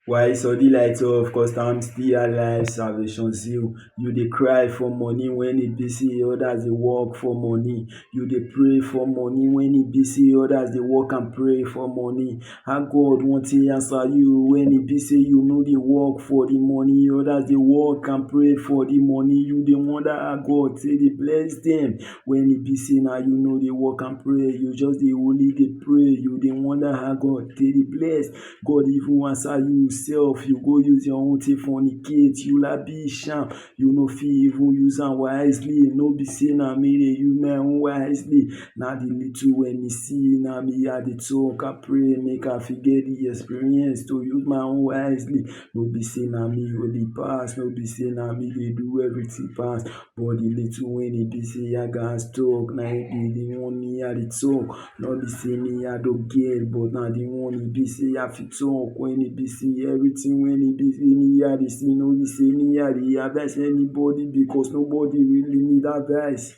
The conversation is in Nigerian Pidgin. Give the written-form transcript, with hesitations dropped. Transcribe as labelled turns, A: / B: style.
A: Why saw the light off? Cause I'm still alive, salvation zeal. You dey cry for money when it be say others dey work for money. You dey pray for money when it be say others dey work and pray for money. How God want to answer you when it be say you no dey work for the money, others dey work and pray for the money. You dey wonder how God say dey bless them when it be say now you no dey work and pray. You just dey only dey pray. You dey wonder how God take dey bless. God even answer you self. You go use your own to fornicate. You like be sham. You no fit even use am wisely. No be say na me dey use my own wisely. Na the little when me see, na me I dey talk. I pray make I fit get the experience to use my own wisely. No be say na me only pass. No be say na me dey do everything pass. But the little when it be say I gats talk, na it be the one me I dey talk. No be say me I don't get, but na the one it be say I fit talk. When it be say everything when it be say me I dey see, no be say me I dey advise anybody because nobody really need advice.